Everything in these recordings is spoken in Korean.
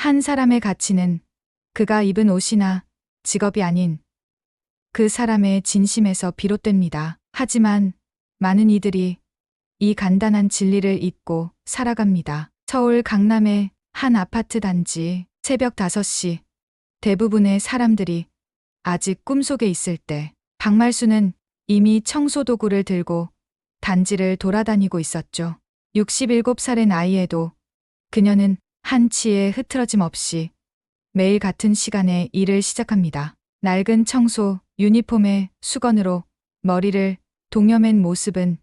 한 사람의 가치는 그가 입은 옷이나 직업이 아닌 그 사람의 진심에서 비롯됩니다. 하지만 많은 이들이 이 간단한 진리를 잊고 살아갑니다. 서울 강남의 한 아파트 단지 새벽 5시 대부분의 사람들이 아직 꿈속에 있을 때 박말수는 이미 청소도구를 들고 단지를 돌아다니고 있었죠. 67살의 나이에도 그녀는 한치의 흐트러짐 없이 매일 같은 시간에 일을 시작합니다. 낡은 청소 유니폼의 수건으로 머리를 동여맨 모습은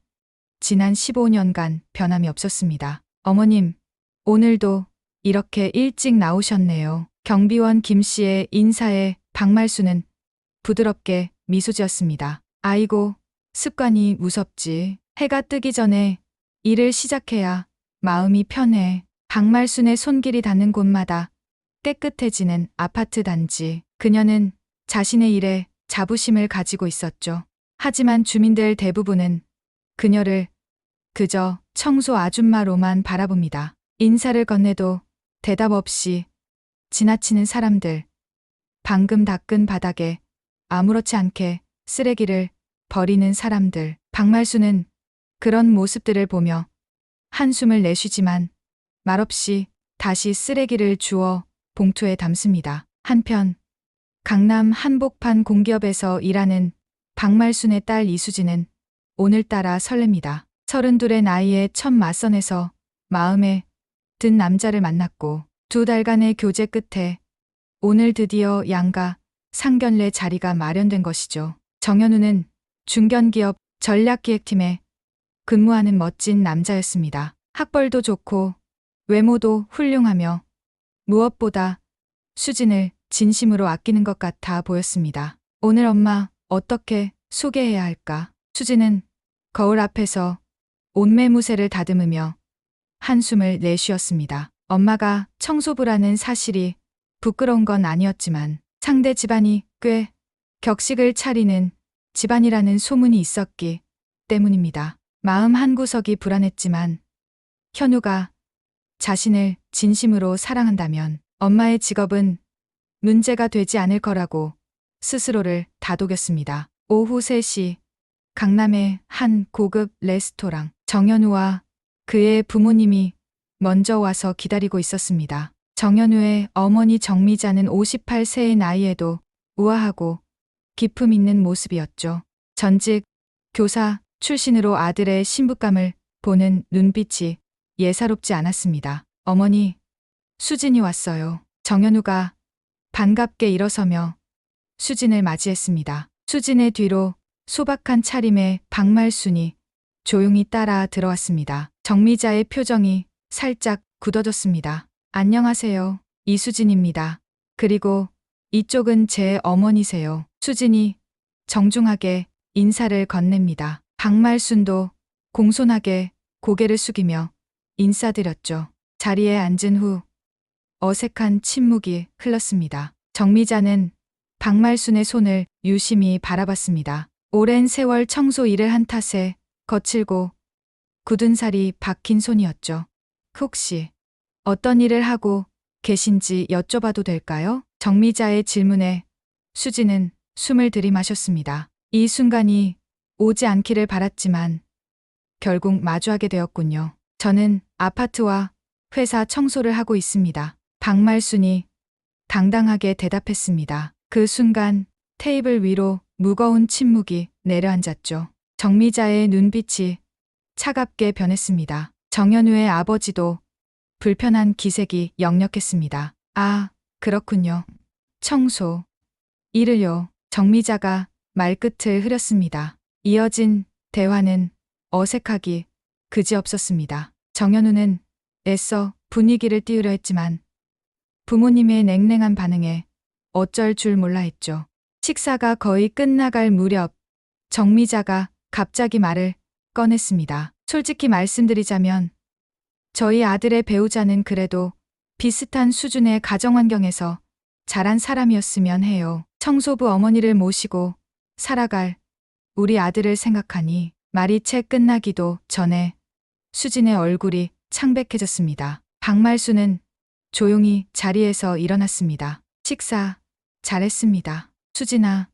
지난 15년간 변함이 없었습니다. 어머님, 오늘도 이렇게 일찍 나오셨네요. 경비원 김 씨의 인사에 박말수는 부드럽게 미소 지었습니다. 아이고, 습관이 무섭지. 해가 뜨기 전에 일을 시작해야 마음이 편해. 박말순의 손길이 닿는 곳마다 깨끗해지는 아파트 단지. 그녀는 자신의 일에 자부심을 가지고 있었죠. 하지만 주민들 대부분은 그녀를 그저 청소 아줌마로만 바라봅니다. 인사를 건네도 대답 없이 지나치는 사람들, 방금 닦은 바닥에 아무렇지 않게 쓰레기를 버리는 사람들. 박말수는 그런 모습들을 보며 한숨을 내쉬지만 말없이 다시 쓰레기를 주워 봉투에 담습니다. 한편 강남 한복판 공기업에서 일하는 박말순의 딸 이수진은 오늘따라 설렙니다. 32의 나이에 첫 맞선에서 마음에 든 남자를 만났고 2달간의 교제 끝에 오늘 드디어 양가 상견례 자리가 마련된 것이죠. 정현우는 중견기업 전략기획팀에 근무하는 멋진 남자였습니다. 학벌도 좋고 외모도 훌륭하며 무엇보다 수진을 진심으로 아끼는 것 같아 보였습니다. 오늘 엄마 어떻게 소개해야 할까? 수진은 거울 앞에서 옷매무새를 다듬으며 한숨을 내쉬었습니다. 엄마가 청소부라는 사실이 부끄러운 건 아니었지만 상대 집안이 꽤 격식을 차리는 집안이라는 소문이 있었기 때문입니다. 마음 한구석이 불안했지만 현우가 자신을 진심으로 사랑한다면 엄마의 직업은 문제가 되지 않을 거라고 스스로를 다독였습니다. 오후 3시 강남의 한 고급 레스토랑. 정현우와 그의 부모님이 먼저 와서 기다리고 있었습니다. 정현우의 어머니 정미자는 58세의 나이에도 우아하고 기품 있는 모습이었죠. 전직 교사 출신으로 아들의 신부감을 보는 눈빛이 예사롭지 않았습니다. 어머니, 수진이 왔어요. 정현우가 반갑게 일어서며 수진을 맞이했습니다. 수진의 뒤로 소박한 차림의 박말순이 조용히 따라 들어왔습니다. 정미자의 표정이 살짝 굳어졌습니다. 안녕하세요. 이수진입니다. 그리고 이쪽은 제 어머니세요. 수진이 정중하게 인사를 건넵니다. 박말순도 공손하게 고개를 숙이며 인사드렸죠. 자리에 앉은 후 어색한 침묵이 흘렀습니다. 정미자는 박말순의 손을 유심히 바라봤습니다. 오랜 세월 청소 일을 한 탓에 거칠고 굳은 살이 박힌 손이었죠. 혹시 어떤 일을 하고 계신지 여쭤봐도 될까요? 정미자의 질문에 수진은 숨을 들이마셨습니다. 이 순간이 오지 않기를 바랐지만 결국 마주하게 되었군요. 저는 아파트와 회사 청소를 하고 있습니다. 박말순이 당당하게 대답했습니다. 그 순간 테이블 위로 무거운 침묵이 내려앉았죠. 정미자의 눈빛이 차갑게 변했습니다. 정현우의 아버지도 불편한 기색이 역력했습니다. 아, 그렇군요. 청소 일을요. 정미자가 말끝을 흐렸습니다. 이어진 대화는 어색하기 그지없었습니다. 정현우는 애써 분위기를 띄우려 했지만 부모님의 냉랭한 반응에 어쩔 줄 몰라 했죠. 식사가 거의 끝나갈 무렵 정미자가 갑자기 말을 꺼냈습니다. 솔직히 말씀드리자면 저희 아들의 배우자는 그래도 비슷한 수준의 가정환경에서 자란 사람이었으면 해요. 청소부 어머니를 모시고 살아갈 우리 아들을 생각하니 말이 채 끝나기도 전에 수진의 얼굴이 창백해졌습니다. 박말수는 조용히 자리에서 일어났습니다. 식사 잘했습니다. 수진아,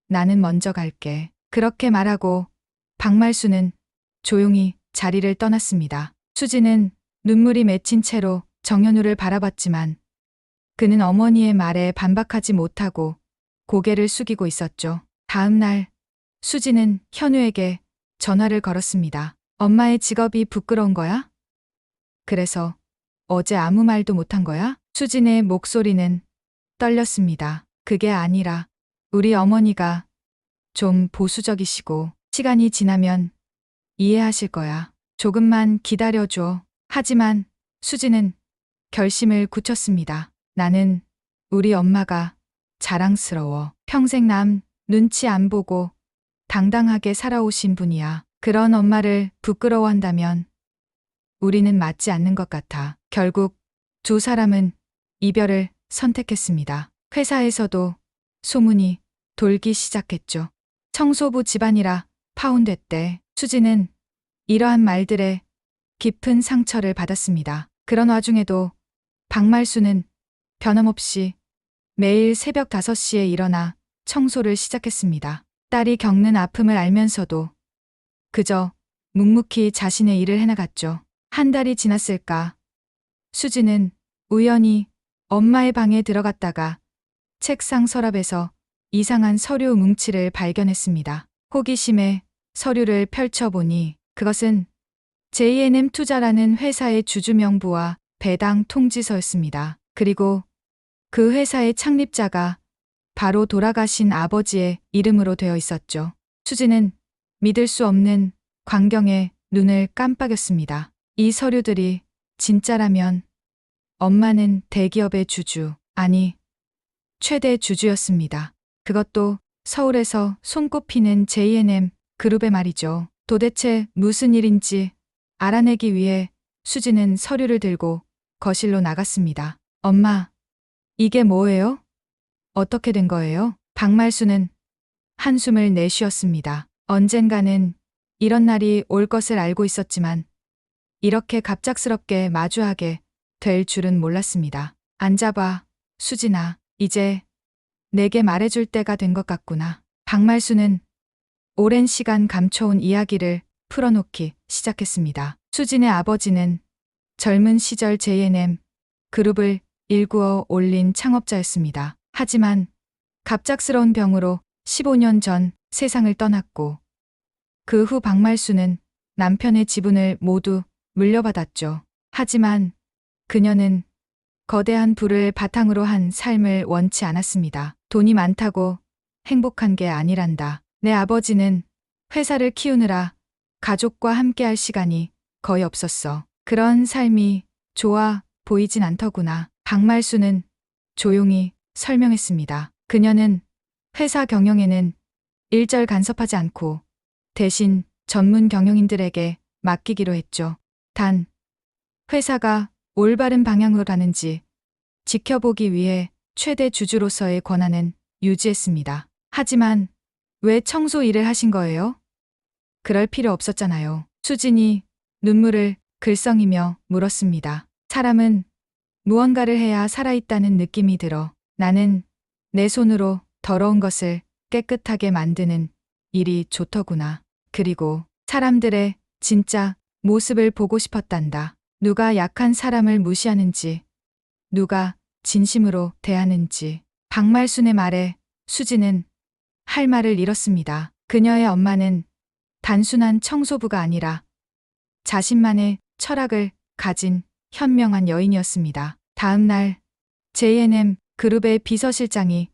나는 먼저 갈게. 그렇게 말하고 박말수는 조용히 자리를 떠났습니다. 수진은 눈물이 맺힌 채로 정현우를 바라봤지만 그는 어머니의 말에 반박하지 못하고 고개를 숙이고 있었죠. 다음 날 수진은 현우에게 전화를 걸었습니다. 엄마의 직업이 부끄러운 거야? 그래서 어제 아무 말도 못한 거야? 수진의 목소리는 떨렸습니다. 그게 아니라 우리 어머니가 좀 보수적이시고 시간이 지나면 이해하실 거야. 조금만 기다려줘. 하지만 수진은 결심을 굳혔습니다. 나는 우리 엄마가 자랑스러워. 평생 남 눈치 안 보고 당당하게 살아오신 분이야. 그런 엄마를 부끄러워한다면 우리는 맞지 않는 것 같아. 결국 두 사람은 이별을 선택했습니다. 회사에서도 소문이 돌기 시작했죠. 청소부 집안이라 파혼됐대. 수지는 이러한 말들에 깊은 상처를 받았습니다. 그런 와중에도 박말수는 변함없이 매일 새벽 5시에 일어나 청소를 시작했습니다. 딸이 겪는 아픔을 알면서도 그저 묵묵히 자신의 일을 해나갔죠. 한 달이 지났을까. 수지는 우연히 엄마의 방에 들어갔다가 책상 서랍에서 이상한 서류 뭉치를 발견했습니다. 호기심에 서류를 펼쳐보니 그것은 J&M 투자라는 회사의 주주 명부와 배당 통지서였습니다. 그리고 그 회사의 창립자가 바로 돌아가신 아버지의 이름으로 되어 있었죠. 수지는 믿을 수 없는 광경에 눈을 깜빡였습니다. 이 서류들이 진짜라면 엄마는 대기업의 주주, 아니 최대 주주였습니다. 그것도 서울에서 손꼽히는 J&M 그룹의 말이죠. 도대체 무슨 일인지 알아내기 위해 수지는 서류를 들고 거실로 나갔습니다. 엄마, 이게 뭐예요? 어떻게 된 거예요? 박말수는 한숨을 내쉬었습니다. 언젠가는 이런 날이 올 것을 알고 있었지만 이렇게 갑작스럽게 마주하게 될 줄은 몰랐습니다. 앉아봐, 수진아. 이제 내게 말해줄 때가 된 것 같구나. 박말수는 오랜 시간 감춰온 이야기를 풀어놓기 시작했습니다. 수진의 아버지는 젊은 시절 J&M 그룹을 일구어 올린 창업자였습니다. 하지만 갑작스러운 병으로 15년 전 세상을 떠났고 그 후 박말수는 남편의 지분을 모두 물려받았죠. 하지만 그녀는 거대한 부를 바탕으로 한 삶을 원치 않았습니다. 돈이 많다고 행복한 게 아니란다. 내 아버지는 회사를 키우느라 가족과 함께할 시간이 거의 없었어. 그런 삶이 좋아 보이진 않더구나. 박말수는 조용히 설명했습니다. 그녀는 회사 경영에는 일절 간섭하지 않고 대신 전문 경영인들에게 맡기기로 했죠. 단, 회사가 올바른 방향으로 가는지 지켜보기 위해 최대 주주로서의 권한은 유지했습니다. 하지만 왜 청소 일을 하신 거예요? 그럴 필요 없었잖아요. 수진이 눈물을 글썽이며 물었습니다. 사람은 무언가를 해야 살아있다는 느낌이 들어. 나는 내 손으로 더러운 것을 깨끗하게 만드는 일이 좋더구나. 그리고 사람들의 진짜 모습을 보고 싶었단다. 누가 약한 사람을 무시하는지, 누가 진심으로 대하는지. 박말순의 말에 수지는 할 말을 잃었습니다. 그녀의 엄마는 단순한 청소부가 아니라 자신만의 철학을 가진 현명한 여인이었습니다. 다음 날 J&M 그룹의 비서실장이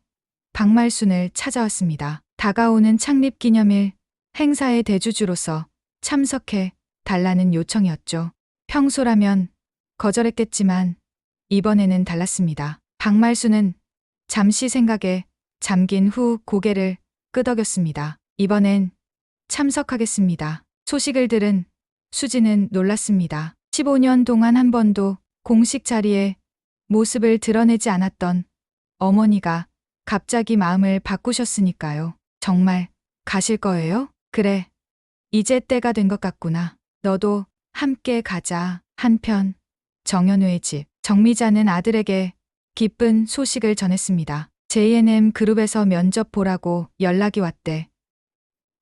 박말순을 찾아왔습니다. 다가오는 창립기념일 행사의 대주주로서 참석해 달라는 요청이었죠. 평소라면 거절했겠지만 이번에는 달랐습니다. 박말순은 잠시 생각에 잠긴 후 고개를 끄덕였습니다. 이번엔 참석하겠습니다. 소식을 들은 수지는 놀랐습니다. 15년 동안 한 번도 공식 자리에 모습을 드러내지 않았던 어머니가 갑자기 마음을 바꾸셨으니까요. 정말 가실 거예요? 그래. 이제 때가 된 것 같구나. 너도 함께 가자. 한편 정현우의 집. 정미자는 아들에게 기쁜 소식을 전했습니다. J&M 그룹에서 면접 보라고 연락이 왔대.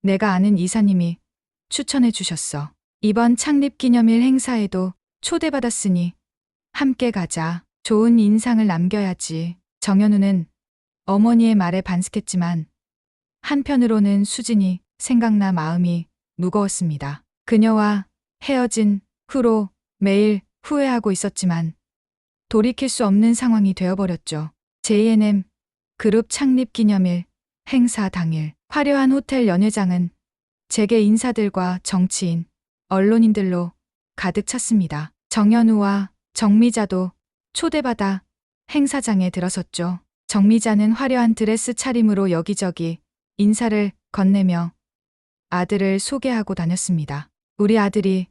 내가 아는 이사님이 추천해 주셨어. 이번 창립기념일 행사에도 초대받았으니 함께 가자. 좋은 인상을 남겨야지. 정현우는 어머니의 말에 반색했지만 한편으로는 수진이 생각나 마음이 무거웠습니다. 그녀와 헤어진 후로 매일 후회하고 있었지만 돌이킬 수 없는 상황이 되어버렸죠. J&M 그룹 창립 기념일 행사 당일 화려한 호텔 연회장은 재계 인사들과 정치인, 언론인들로 가득 찼습니다. 정현우와 정미자도 초대받아 행사장에 들어섰죠. 정미자는 화려한 드레스 차림으로 여기저기 인사를 건네며 아들을 소개하고 다녔습니다. 우리 아들이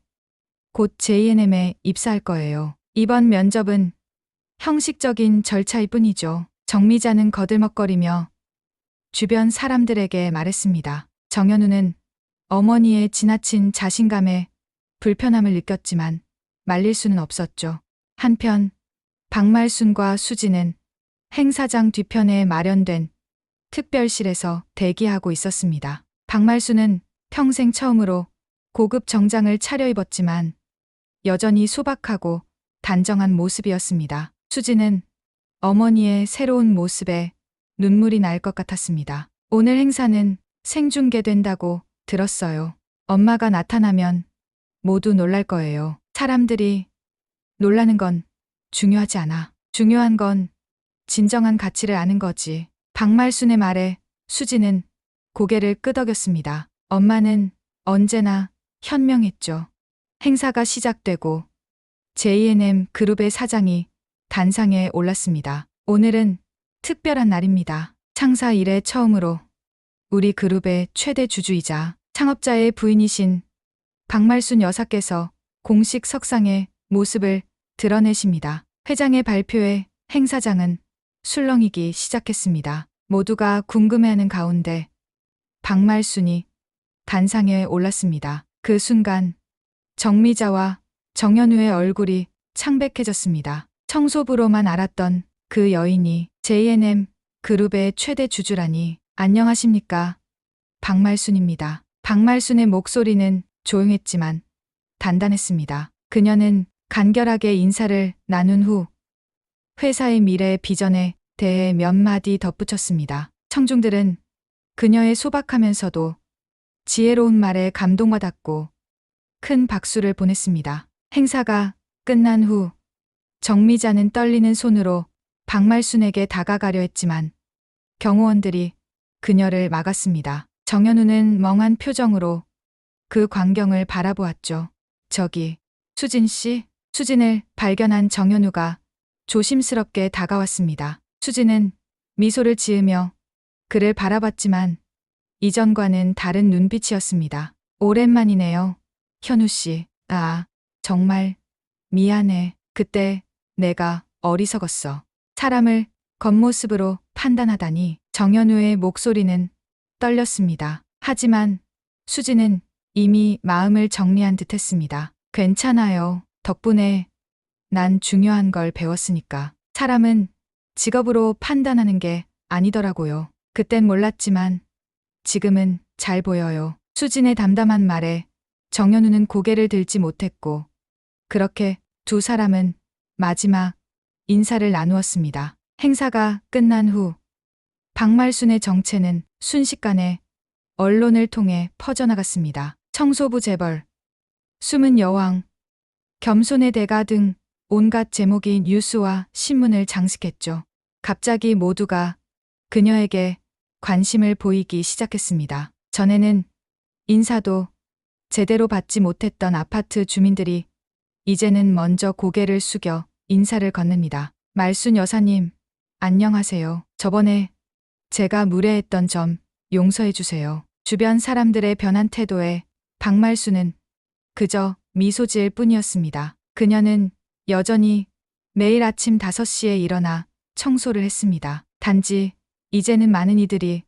곧 J&M에 입사할 거예요. 이번 면접은 형식적인 절차일 뿐이죠. 정미자는 거들먹거리며 주변 사람들에게 말했습니다. 정현우는 어머니의 지나친 자신감에 불편함을 느꼈지만 말릴 수는 없었죠. 한편 박말순과 수지는 행사장 뒤편에 마련된 특별실에서 대기하고 있었습니다. 박말순은 평생 처음으로 고급 정장을 차려입었지만 여전히 소박하고 단정한 모습이었습니다. 수지는 어머니의 새로운 모습에 눈물이 날 것 같았습니다. 오늘 행사는 생중계된다고 들었어요. 엄마가 나타나면 모두 놀랄 거예요. 사람들이 놀라는 건 중요하지 않아. 중요한 건 진정한 가치를 아는 거지. 박말순의 말에 수지는 고개를 끄덕였습니다. 엄마는 언제나 현명했죠. 행사가 시작되고 J&M 그룹의 사장이 단상에 올랐습니다. 오늘은 특별한 날입니다. 창사 이래 처음으로 우리 그룹의 최대 주주이자 창업자의 부인이신 박말순 여사께서 공식 석상의 모습을 드러내십니다. 회장의 발표에 행사장은 술렁이기 시작했습니다. 모두가 궁금해하는 가운데 박말순이 단상에 올랐습니다. 그 순간 정미자와 정현우의 얼굴이 창백해졌습니다. 청소부로만 알았던 그 여인이 J&M 그룹의 최대 주주라니. 안녕하십니까? 박말순입니다. 박말순의 목소리는 조용했지만 단단했습니다. 그녀는 간결하게 인사를 나눈 후 회사의 미래 비전에 대해 몇 마디 덧붙였습니다. 청중들은 그녀의 소박하면서도 지혜로운 말에 감동받았고 큰 박수를 보냈습니다. 행사가 끝난 후 정미자는 떨리는 손으로 박말순에게 다가가려 했지만 경호원들이 그녀를 막았습니다. 정현우는 멍한 표정으로 그 광경을 바라보았죠. 저기, 수진 씨? 수진을 발견한 정현우가 조심스럽게 다가왔습니다. 수진은 미소를 지으며 그를 바라봤지만 이전과는 다른 눈빛이었습니다. 오랜만이네요, 현우 씨. 아, 정말 미안해. 그때 내가 어리석었어. 사람을 겉모습으로 판단하다니. 정현우의 목소리는 떨렸습니다. 하지만 수진은 이미 마음을 정리한 듯했습니다. 괜찮아요. 덕분에 난 중요한 걸 배웠으니까. 사람은 직업으로 판단하는 게 아니더라고요. 그땐 몰랐지만 지금은 잘 보여요. 수진의 담담한 말에 정현우는 고개를 들지 못했고 그렇게 두 사람은 마지막 인사를 나누었습니다. 행사가 끝난 후 박말순의 정체는 순식간에 언론을 통해 퍼져나갔습니다. 청소부 재벌, 숨은 여왕, 겸손의 대가 등 온갖 제목이 뉴스와 신문을 장식했죠. 갑자기 모두가 그녀에게 관심을 보이기 시작했습니다. 전에는 인사도 제대로 받지 못했던 아파트 주민들이 이제는 먼저 고개를 숙여 인사를 건넵니다. 말순 여사님, 안녕하세요. 저번에 제가 무례했던 점 용서해 주세요. 주변 사람들의 변한 태도에 박말순은 그저 미소 지을 뿐이었습니다. 그녀는 여전히 매일 아침 5시에 일어나 청소를 했습니다. 단지 이제는 많은 이들이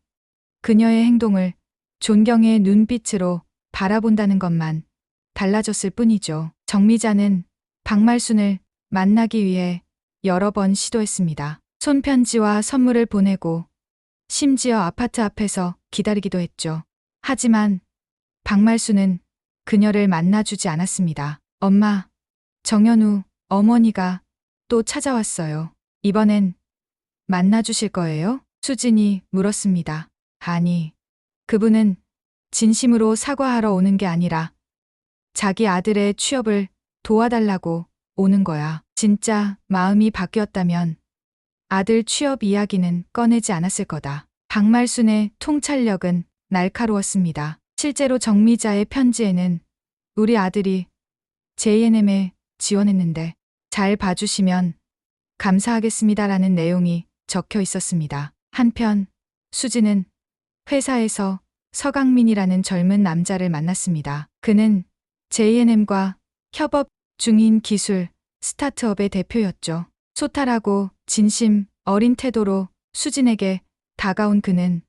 그녀의 행동을 존경의 눈빛으로 바라본다는 것만 달라졌을 뿐이죠. 정미자는 박말순을 만나기 위해 여러 번 시도했습니다. 손편지와 선물을 보내고 심지어 아파트 앞에서 기다리기도 했죠. 하지만 박말수는 그녀를 만나주지 않았습니다. 엄마, 정연우 어머니가 또 찾아왔어요. 이번엔 만나주실 거예요? 수진이 물었습니다. 아니, 그분은 진심으로 사과하러 오는 게 아니라 자기 아들의 취업을 도와달라고 오는 거야. 진짜 마음이 바뀌었다면 아들 취업 이야기는 꺼내지 않았을 거다. 박말순의 통찰력은 날카로웠습니다. 실제로 정미자의 편지에는 우리 아들이 JNM에 지원했는데 잘 봐주시면 감사하겠습니다라는 내용이 적혀 있었습니다. 한편 수지는 회사에서 서강민이라는 젊은 남자를 만났습니다. 그는 JNM과 협업 중인 기술 스타트업의 대표였죠. 소탈하고 진심 어린 태도로 수진에게 다가온 그는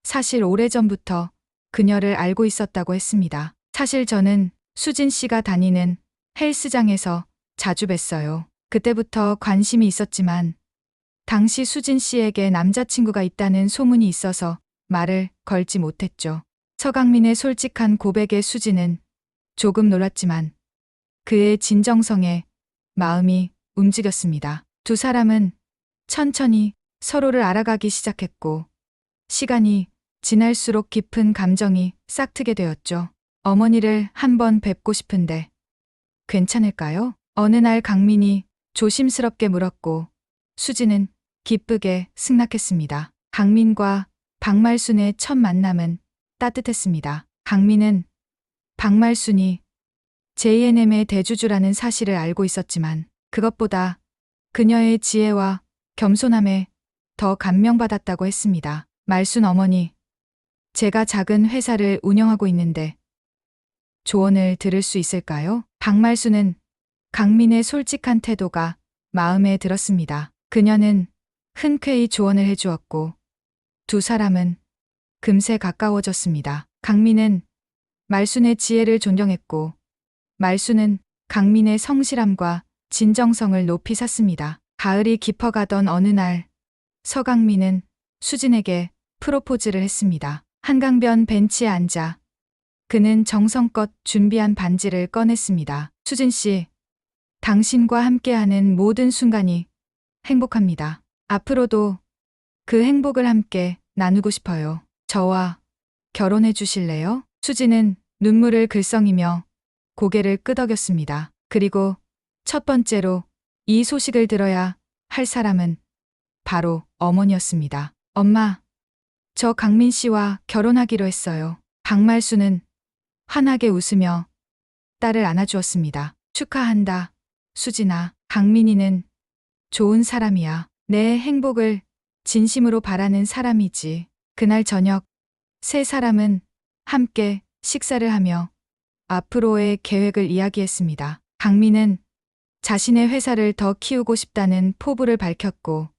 사실 오래전부터 그녀를 알고 있었다고 했습니다. 사실 저는 수진 씨가 다니는 헬스장에서 자주 뵀어요. 그때부터 관심이 있었지만 당시 수진 씨에게 남자친구가 있다는 소문이 있어서 말을 걸지 못했죠. 서강민의 솔직한 고백에 수진은 조금 놀랐지만 그의 진정성에 마음이 움직였습니다. 두 사람은 천천히 서로를 알아가기 시작했고 시간이 지날수록 깊은 감정이 싹트게 되었죠. 어머니를 한번 뵙고 싶은데 괜찮을까요? 어느 날 강민이 조심스럽게 물었고 수지는 기쁘게 승낙했습니다. 강민과 박말순의 첫 만남은 따뜻했습니다. 강민은 박말순이 JNM의 대주주라는 사실을 알고 있었지만 그것보다 그녀의 지혜와 겸손함에 더 감명받았다고 했습니다. 말순 어머니, 제가 작은 회사를 운영하고 있는데 조언을 들을 수 있을까요? 박말순은 강민의 솔직한 태도가 마음에 들었습니다. 그녀는 흔쾌히 조언을 해주었고 두 사람은 금세 가까워졌습니다. 강민은 말순의 지혜를 존경했고 말순은 강민의 성실함과 진정성을 높이 샀습니다. 가을이 깊어가던 어느 날 서강민은 수진에게 프로포즈를 했습니다. 한강변 벤치에 앉아 그는 정성껏 준비한 반지를 꺼냈습니다. 수진 씨, 당신과 함께하는 모든 순간이 행복합니다. 앞으로도 그 행복을 함께 나누고 싶어요. 저와 결혼해 주실래요? 수진은 눈물을 글썽이며 고개를 끄덕였습니다. 그리고 첫 번째로 이 소식을 들어야 할 사람은 바로 어머니였습니다. 엄마, 저 강민 씨와 결혼하기로 했어요. 박말수는 환하게 웃으며 딸을 안아주었습니다. 축하한다, 수진아. 강민이는 좋은 사람이야. 내 행복을 진심으로 바라는 사람이지. 그날 저녁 세 사람은 함께 식사를 하며 앞으로의 계획을 이야기했습니다. 강민은 자신의 회사를 더 키우고 싶다는 포부를 밝혔고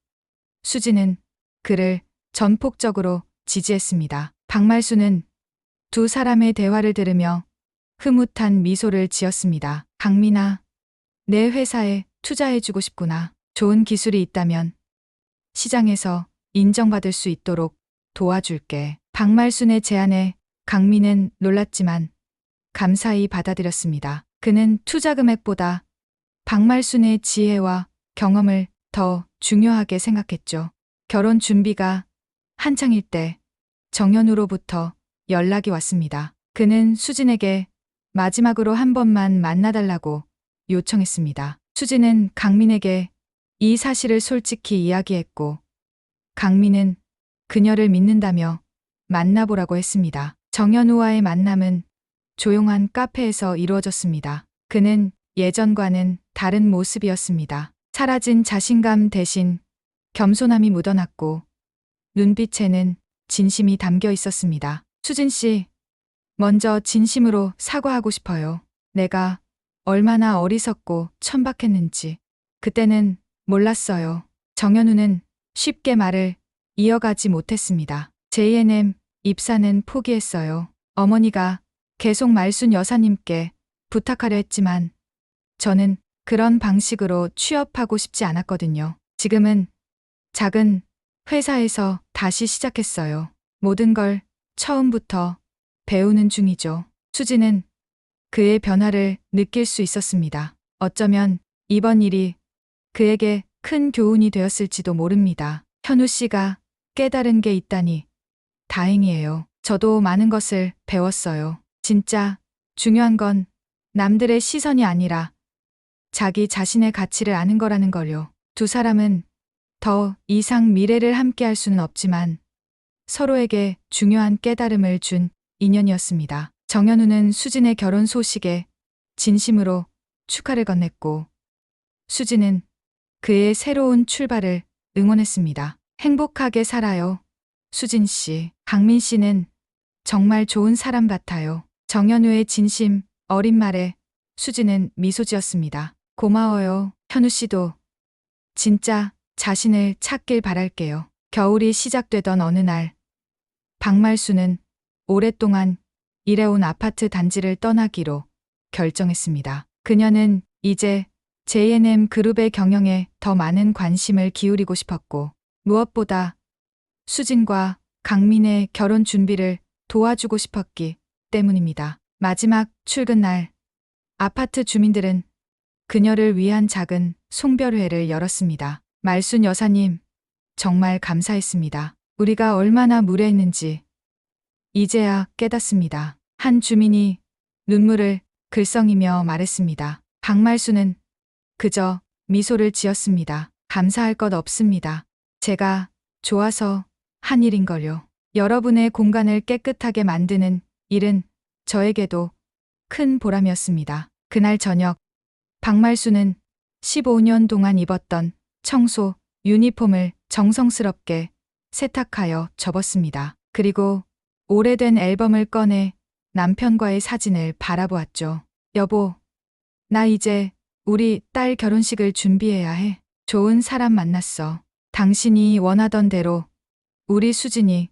수지는 그를 전폭적으로 지지했습니다. 박말수는 두 사람의 대화를 들으며 흐뭇한 미소를 지었습니다. 강민아, 내 회사에 투자해주고 싶구나. 좋은 기술이 있다면 시장에서 인정받을 수 있도록 도와줄게. 박말순의 제안에 강민은 놀랐지만 감사히 받아들였습니다. 그는 투자 금액보다 박말순의 지혜와 경험을 더 중요하게 생각했죠. 결혼 준비가 한창일 때 정연우로부터 연락이 왔습니다. 그는 수진에게 마지막으로 한 번만 만나달라고 요청했습니다. 수진은 강민에게 이 사실을 솔직히 이야기했고 강민은 그녀를 믿는다며 만나보라고 했습니다. 정연우와의 만남은 조용한 카페에서 이루어졌습니다. 그는 예전과는 다른 모습이었습니다. 사라진 자신감 대신 겸손함이 묻어났고 눈빛에는 진심이 담겨 있었습니다. 수진 씨, 먼저 진심으로 사과하고 싶어요. 내가 얼마나 어리석고 천박했는지. 그때는 몰랐어요. 정연우는 쉽게 말을 이어가지 못했습니다. JNM 입사는 포기했어요. 어머니가 계속 말순 여사님께 부탁하려 했지만 저는 그런 방식으로 취업하고 싶지 않았거든요. 지금은 작은 회사에서 다시 시작했어요. 모든 걸 처음부터 배우는 중이죠. 수지는 그의 변화를 느낄 수 있었습니다. 어쩌면 이번 일이 그에게 큰 교훈이 되었을지도 모릅니다. 현우 씨가 깨달은 게 있다니 다행이에요. 저도 많은 것을 배웠어요. 진짜 중요한 건 남들의 시선이 아니라 자기 자신의 가치를 아는 거라는 걸요. 두 사람은 더 이상 미래를 함께 할 수는 없지만 서로에게 중요한 깨달음을 준 인연이었습니다. 정현우는 수진의 결혼 소식에 진심으로 축하를 건넸고 수진은 그의 새로운 출발을 응원했습니다. 행복하게 살아요. 수진 씨, 강민 씨는 정말 좋은 사람 같아요. 정현우의 진심 어린 말에 수진은 미소 지었습니다. 고마워요. 현우 씨도 진짜 자신을 찾길 바랄게요. 겨울이 시작되던 어느 날, 박말수는 오랫동안 일해온 아파트 단지를 떠나기로 결정했습니다. 그녀는 이제 J&M 그룹의 경영에 더 많은 관심을 기울이고 싶었고, 무엇보다 수진과 강민의 결혼 준비를 도와주고 싶었기 때문입니다. 마지막 출근 날, 아파트 주민들은 그녀를 위한 작은 송별회를 열었습니다. 말순 여사님, 정말 감사했습니다. 우리가 얼마나 무례했는지 이제야 깨닫습니다. 한 주민이 눈물을 글썽이며 말했습니다. 박말순은 그저 미소를 지었습니다. 감사할 것 없습니다. 제가 좋아서 한 일인걸요. 여러분의 공간을 깨끗하게 만드는 일은 저에게도 큰 보람이었습니다. 그날 저녁, 박말수는 15년 동안 입었던 청소 유니폼을 정성스럽게 세탁하여 접었습니다. 그리고 오래된 앨범을 꺼내 남편과의 사진을 바라보았죠. 여보, 나 이제 우리 딸 결혼식을 준비해야 해. 좋은 사람 만났어. 당신이 원하던 대로 우리 수진이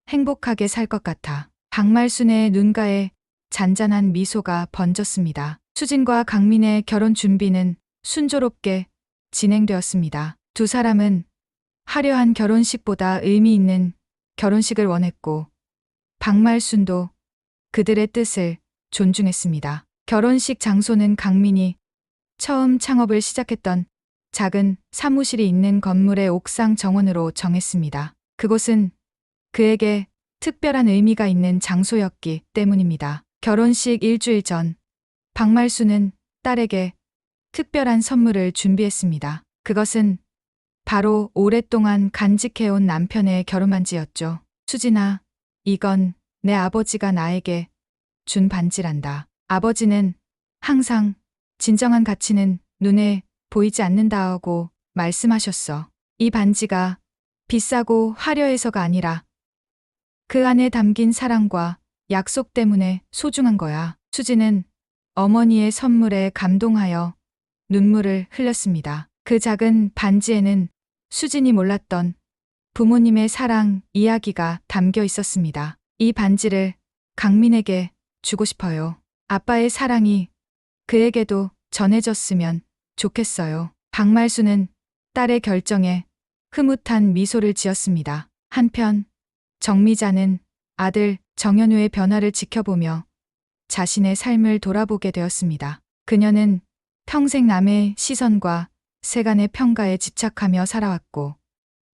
행복하게 살 것 같아. 박말순의 눈가에 잔잔한 미소가 번졌습니다. 수진과 강민의 결혼 준비는 순조롭게 진행되었습니다. 두 사람은 화려한 결혼식보다 의미 있는 결혼식을 원했고 박말순도 그들의 뜻을 존중했습니다. 결혼식 장소는 강민이 처음 창업을 시작했던 작은 사무실이 있는 건물의 옥상 정원으로 정했습니다. 그곳은 그에게 특별한 의미가 있는 장소였기 때문입니다. 결혼식 일주일 전, 박말수는 딸에게 특별한 선물을 준비했습니다. 그것은 바로 오랫동안 간직해온 남편의 결혼반지였죠. 수진아, 이건 내 아버지가 나에게 준 반지란다. 아버지는 항상 진정한 가치는 눈에 보이지 않는다고 말씀하셨어. 이 반지가 비싸고 화려해서가 아니라 그 안에 담긴 사랑과 약속 때문에 소중한 거야. 수지는 어머니의 선물에 감동하여 눈물을 흘렸습니다. 그 작은 반지에는 수진이 몰랐던 부모님의 사랑 이야기가 담겨 있었습니다. 이 반지를 강민에게 주고 싶어요. 아빠의 사랑이 그에게도 전해졌으면 좋겠어요. 박말수는 딸의 결정에 흐뭇한 미소를 지었습니다. 한편 정미자는 아들 정현우의 변화를 지켜보며 자신의 삶을 돌아보게 되었습니다. 그녀는 평생 남의 시선과 세간의 평가에 집착하며 살아왔고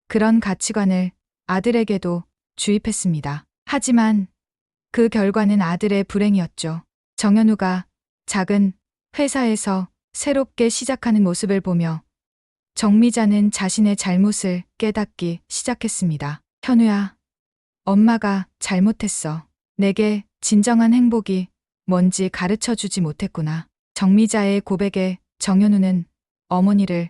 그런 가치관을 아들에게도 주입했습니다. 하지만 그 결과는 아들의 불행이었죠. 정현우가 작은 회사에서 새롭게 시작하는 모습을 보며 정미자는 자신의 잘못을 깨닫기 시작했습니다. 현우야, 엄마가 잘못했어. 내게 진정한 행복이 뭔지 가르쳐 주지 못했구나. 정미자의 고백에 정현우는 어머니를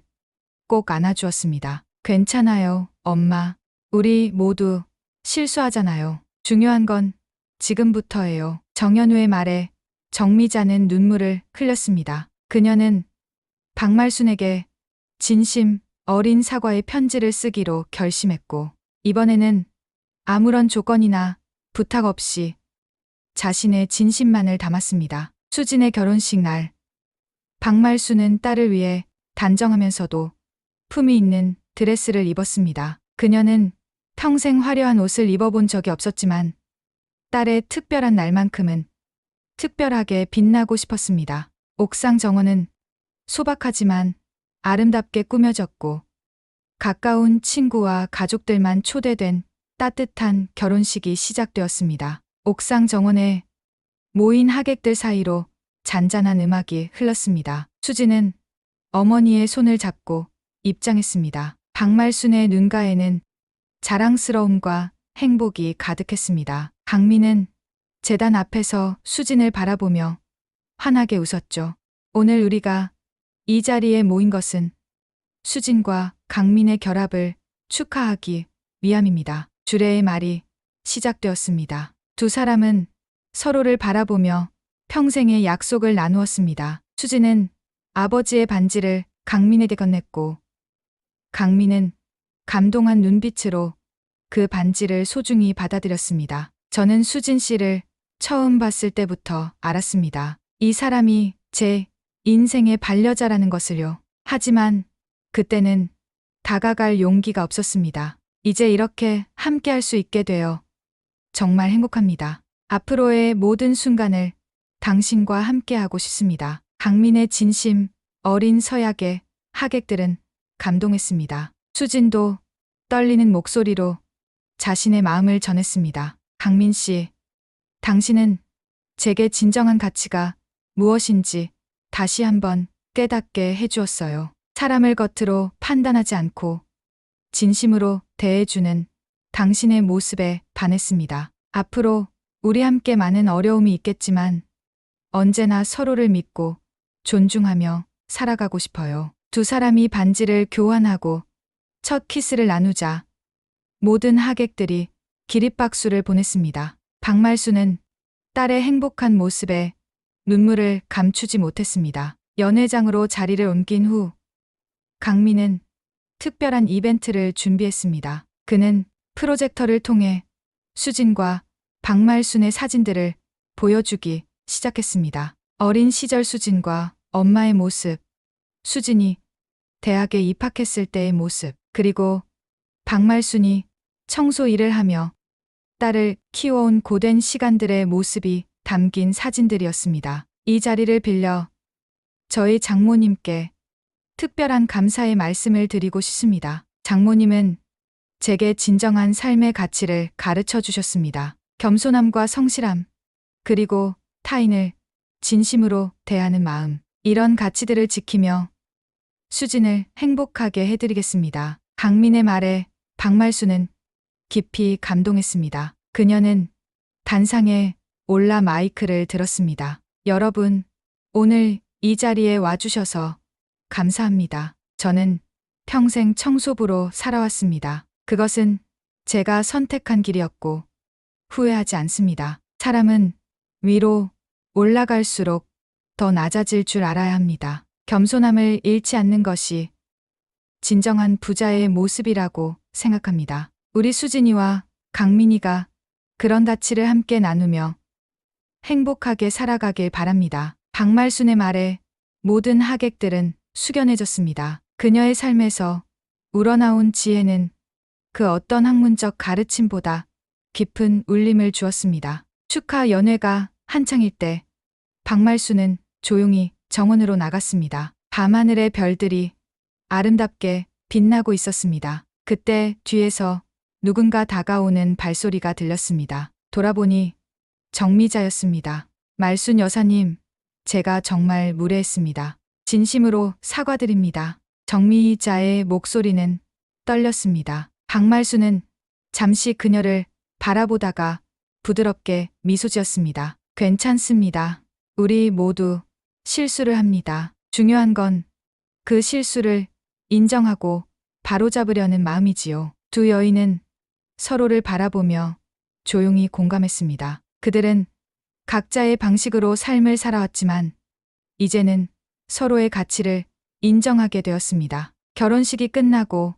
꼭 안아주었습니다. 괜찮아요, 엄마. 우리 모두 실수하잖아요. 중요한 건 지금부터예요. 정현우의 말에 정미자는 눈물을 흘렸습니다. 그녀는 박말순에게 진심 어린 사과의 편지를 쓰기로 결심했고 이번에는 아무런 조건이나 부탁 없이 자신의 진심만을 담았습니다. 수진의 결혼식 날 박말수는 딸을 위해 단정하면서도 품위 있는 드레스를 입었습니다. 그녀는 평생 화려한 옷을 입어본 적이 없었지만 딸의 특별한 날만큼은 특별하게 빛나고 싶었습니다. 옥상 정원은 소박하지만 아름답게 꾸며졌고 가까운 친구와 가족들만 초대된 따뜻한 결혼식이 시작되었습니다. 옥상 정원에 모인 하객들 사이로 잔잔한 음악이 흘렀습니다. 수지는 어머니의 손을 잡고 입장했습니다. 박말순의 눈가에는 자랑스러움과 행복이 가득했습니다. 강민은 제단 앞에서 수진을 바라보며 환하게 웃었죠. 오늘 우리가 이 자리에 모인 것은 수진과 강민의 결합을 축하하기 위함입니다. 주례의 말이 시작되었습니다. 두 사람은 서로를 바라보며 평생의 약속을 나누었습니다. 수진은 아버지의 반지를 강민에게 건넸고 강민은 감동한 눈빛으로 그 반지를 소중히 받아들였습니다. 저는 수진 씨를 처음 봤을 때부터 알았습니다. 이 사람이 제 인생의 반려자라는 것을요. 하지만 그때는 다가갈 용기가 없었습니다. 이제 이렇게 함께할 수 있게 되어 정말 행복합니다. 앞으로의 모든 순간을 당신과 함께하고 싶습니다. 강민의 진심 어린 서약에 하객들은 감동했습니다. 수진도 떨리는 목소리로 자신의 마음을 전했습니다. 강민 씨, 당신은 제게 진정한 가치가 무엇인지 다시 한번 깨닫게 해주었어요. 사람을 겉으로 판단하지 않고 진심으로 대해주는 당신의 모습에 반했습니다. 앞으로 우리 함께 많은 어려움이 있겠지만 언제나 서로를 믿고 존중하며 살아가고 싶어요. 두 사람이 반지를 교환하고 첫 키스를 나누자 모든 하객들이 기립박수를 보냈습니다. 박말수는 딸의 행복한 모습에 눈물을 감추지 못했습니다. 연회장으로 자리를 옮긴 후 강민은 특별한 이벤트를 준비했습니다. 그는 프로젝터를 통해 수진과 박말순의 사진들을 보여주기 시작했습니다. 어린 시절 수진과 엄마의 모습, 수진이 대학에 입학했을 때의 모습, 그리고 박말순이 청소 일을 하며 딸을 키워온 고된 시간들의 모습이 담긴 사진들이었습니다. 이 자리를 빌려 저희 장모님께 특별한 감사의 말씀을 드리고 싶습니다. 장모님은 제게 진정한 삶의 가치를 가르쳐 주셨습니다. 겸손함과 성실함, 그리고 타인을 진심으로 대하는 마음. 이런 가치들을 지키며 수진을 행복하게 해드리겠습니다. 강민의 말에 박말수는 깊이 감동했습니다. 그녀는 단상에 올라 마이크를 들었습니다. 여러분, 오늘 이 자리에 와주셔서 감사합니다. 저는 평생 청소부로 살아왔습니다. 그것은 제가 선택한 길이었고 후회하지 않습니다. 사람은 위로 올라갈수록 더 낮아질 줄 알아야 합니다. 겸손함을 잃지 않는 것이 진정한 부자의 모습이라고 생각합니다. 우리 수진이와 강민이가 그런 가치를 함께 나누며 행복하게 살아가길 바랍니다. 박말순의 말에 모든 하객들은 숙연해졌습니다. 그녀의 삶에서 우러나온 지혜는 그 어떤 학문적 가르침보다 깊은 울림을 주었습니다. 축하 연회가 한창일 때 박말순은 조용히 정원으로 나갔습니다. 밤하늘의 별들이 아름답게 빛나고 있었습니다. 그때 뒤에서 누군가 다가오는 발소리가 들렸습니다. 돌아보니 정미자였습니다. 말순 여사님, 제가 정말 무례했습니다. 진심으로 사과드립니다. 정미자의 목소리는 떨렸습니다. 박말순은 잠시 그녀를 바라보다가 부드럽게 미소 지었습니다. 괜찮습니다. 우리 모두 실수를 합니다. 중요한 건 그 실수를 인정하고 바로잡으려는 마음이지요. 두 여인은 서로를 바라보며 조용히 공감했습니다. 그들은 각자의 방식으로 삶을 살아왔지만 이제는 서로의 가치를 인정하게 되었습니다. 결혼식이 끝나고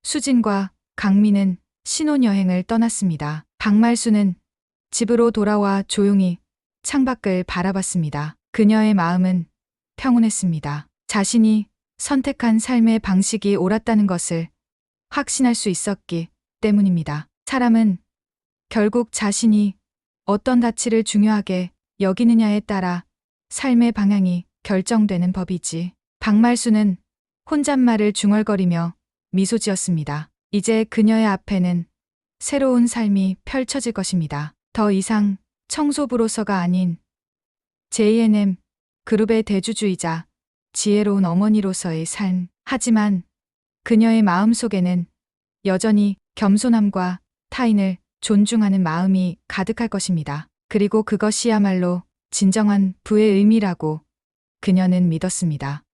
수진과 강민은 신혼여행을 떠났습니다. 박말수는 집으로 돌아와 조용히 창밖을 바라봤습니다. 그녀의 마음은 평온했습니다. 자신이 선택한 삶의 방식이 옳았다는 것을 확신할 수 있었기 때문입니다. 사람은 결국 자신이 어떤 가치를 중요하게 여기느냐에 따라 삶의 방향이 결정되는 법이지. 박말수는 혼잣말을 중얼거리며 미소 지었습니다. 이제 그녀의 앞에는 새로운 삶이 펼쳐질 것입니다. 더 이상 청소부로서가 아닌 J&M 그룹의 대주주이자 지혜로운 어머니로서의 삶. 하지만 그녀의 마음속에는 여전히 겸손함과 타인을 존중하는 마음이 가득할 것입니다. 그리고 그것이야말로 진정한 부의 의미라고 그녀는 믿었습니다.